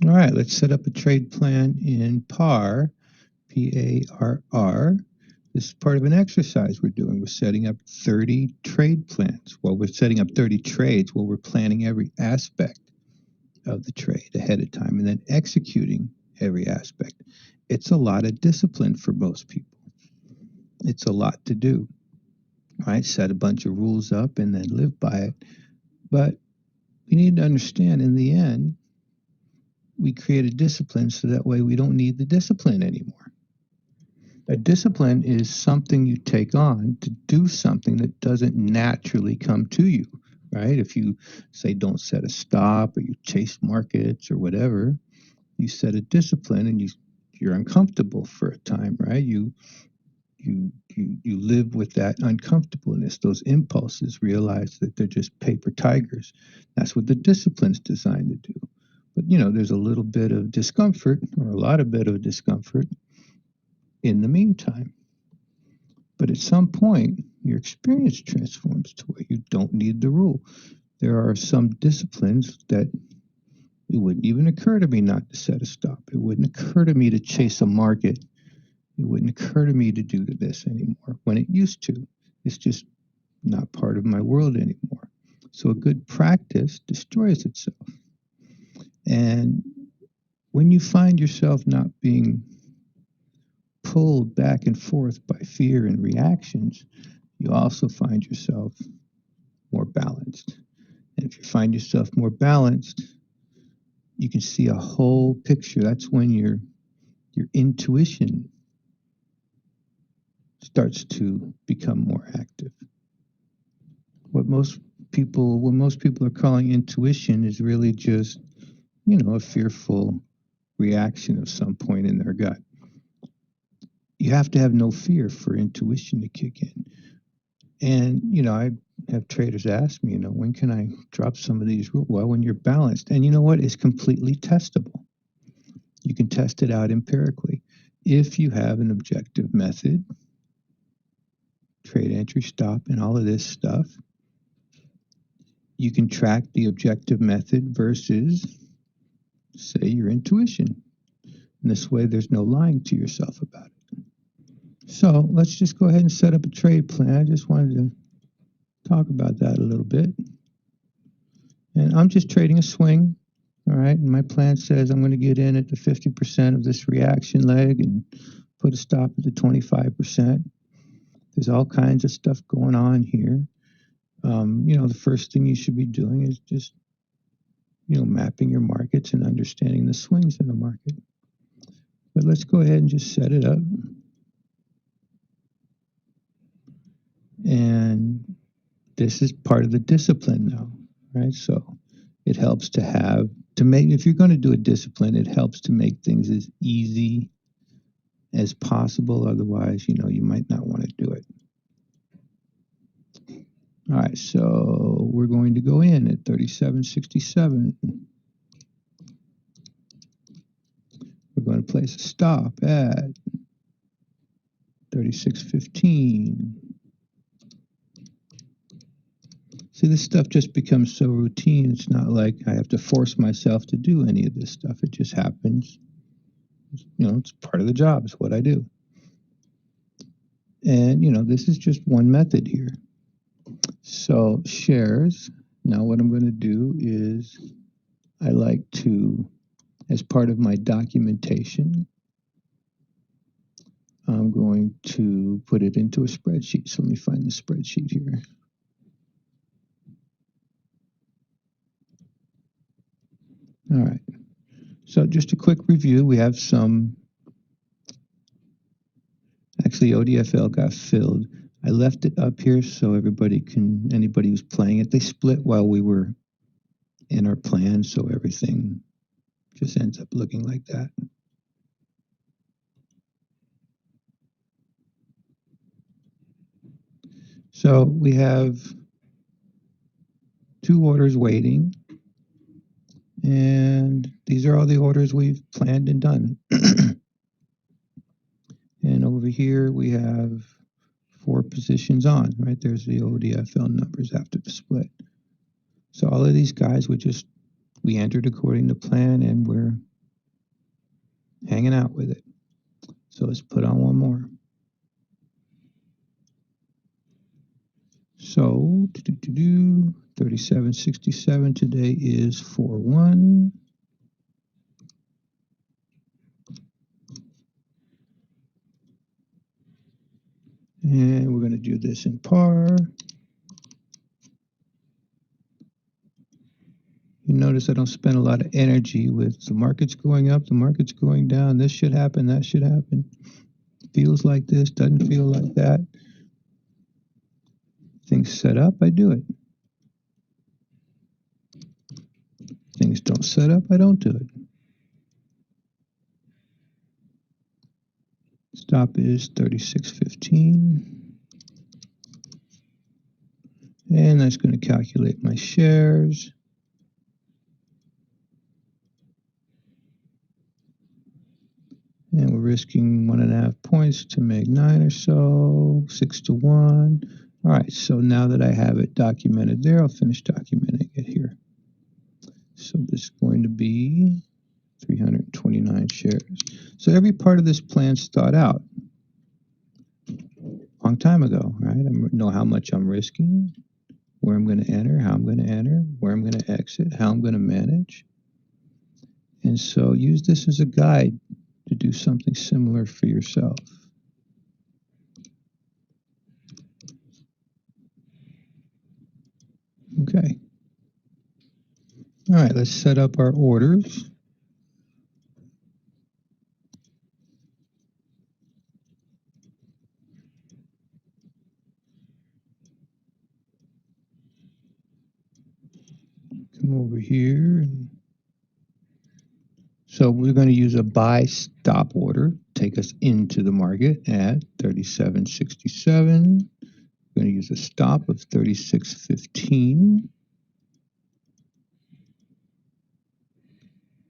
All right, let's set up a trade plan in PAR, PARR. This is part of an exercise we're doing. We're setting up 30 trade plans. Well, we're setting up 30 trades where we're planning every aspect of the trade ahead of time and then executing every aspect. It's a lot of discipline for most people. It's a lot to do, right? Set a bunch of rules up and then live by it. But we need to understand in the end, we create a discipline so that way we don't need the discipline anymore. A discipline is something you take on to do something that doesn't naturally come to you, right? If you say don't set a stop or you chase markets or whatever, you set a discipline and you're uncomfortable for a time, right? You live with that uncomfortableness, those impulses, realize that they're just paper tigers. That's what the discipline's designed to do. But there's a little bit of discomfort or a lot of bit of discomfort in the meantime. But at some point, your experience transforms to where you don't need the rule. There are some disciplines that it wouldn't even occur to me not to set a stop. It wouldn't occur to me to chase a market. It wouldn't occur to me to do this anymore when it used to. It's just not part of my world anymore. So a good practice destroys itself. And when you find yourself not being pulled back and forth by fear and reactions, you also find yourself more balanced. And if you find yourself more balanced, you can see a whole picture. That's when your intuition starts to become more active. What most people are calling intuition is really just, a fearful reaction of some point in their gut. You have to have no fear for intuition to kick in. And, I have traders ask me, when can I drop some of these rules? Well, when you're balanced. And you know what? It's completely testable. You can test it out empirically. If you have an objective method, trade entry, stop, and all of this stuff, you can track the objective method versus, say, your intuition. And this way, there's no lying to yourself about it. So let's just go ahead and set up a trade plan. I just wanted to talk about that a little bit. And I'm just trading a swing, all right? And my plan says I'm going to get in at the 50% of this reaction leg and put a stop at the 25%. There's all kinds of stuff going on here. The first thing you should be doing is just, mapping your markets and understanding the swings in the market. But let's go ahead and just set it up. And this is part of the discipline now, right? So it helps if you're going to do a discipline, it helps to make things as easy as possible. Otherwise, you might not want to do it. All right, so we're going to go in at 37.67. We're going to place a stop at 36.15. See, this stuff just becomes so routine. It's not like I have to force myself to do any of this stuff. It just happens. It's part of the job. It's what I do. And, this is just one method here. So shares, now what I'm going to do is I like to, as part of my documentation, I'm going to put it into a spreadsheet. So let me find the spreadsheet here. All right. So just a quick review. We have actually ODFL got filled. I left it up here so anybody who's playing it, they split while we were in our plan, so everything just ends up looking like that. So we have 2 orders waiting, and these are all the orders we've planned and done. And over here we have 4 positions on, right? There's the ODFL numbers after the split. So all of these guys we entered according to plan, and we're 37.67. Today is 4-1. And we're going to do this in par. You notice I don't spend a lot of energy with the market's going up, the market's going down. This should happen, that should happen. Feels like this, doesn't feel like that. Things set up, I do it. Things don't set up, I don't do it. Stop is 36.15. And that's going to calculate my shares. And we're risking 1.5 points to make 9 or so, 6-1. All right, so now that I have it documented there, I'll finish documenting it here. So this is going to be 329 shares. So every part of this plan's thought out a long time ago, right? I know how much I'm risking, where I'm going to enter, how I'm going to enter, where I'm going to exit, how I'm going to manage. And so use this as a guide to do something similar for yourself. Okay. All right, let's set up our orders. Come over here. So we're going to use a buy stop order, take us into the market at 37.67. We're going to use a stop of 36.15.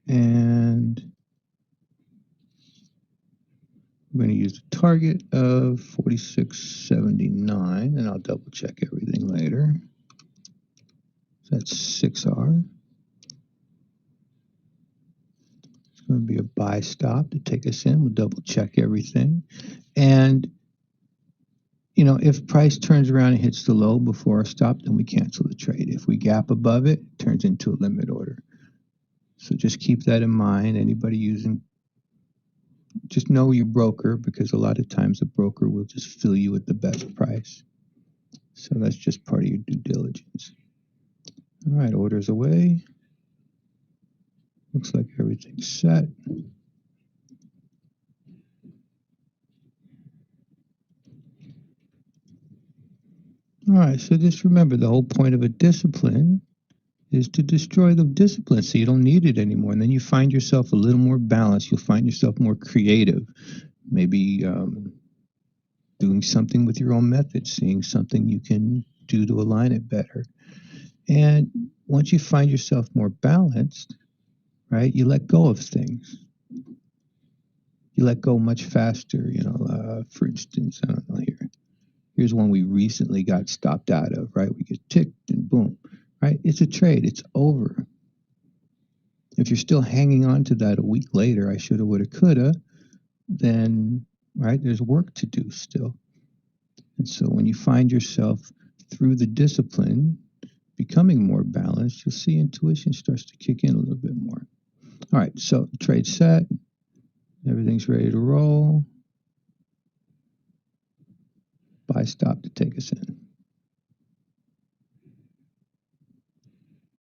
And we're going to use a target of 46.79, and I'll double check everything later. So that's 6R. It's going to be a buy stop to take us in. We'll double check everything. And, you know, if price turns around and hits the low before our stop, then we cancel the trade. If we gap above it, it turns into a limit order. So just keep that in mind. Anybody using, just know your broker, because a lot of times the broker will just fill you with the best price. So that's just part of your due diligence. All right, orders away. Looks like everything's set. All right, so just remember the whole point of a discipline is to destroy the discipline so you don't need it anymore. And then you find yourself a little more balanced. You'll find yourself more creative, maybe doing something with your own method, seeing something you can do to align it better. And once you find yourself more balanced, right, you let go of things. You let go much faster, you know, for instance, I don't know here. Here's one we recently got stopped out of, right? We get ticked and boom, right? It's a trade. It's over. If you're still hanging on to that a week later, I shoulda, woulda, coulda, then, right, there's work to do still. And so when you find yourself through the discipline becoming more balanced, you'll see intuition starts to kick in a little bit more. All right, so trade set. Everything's ready to roll. Buy stop to take us in.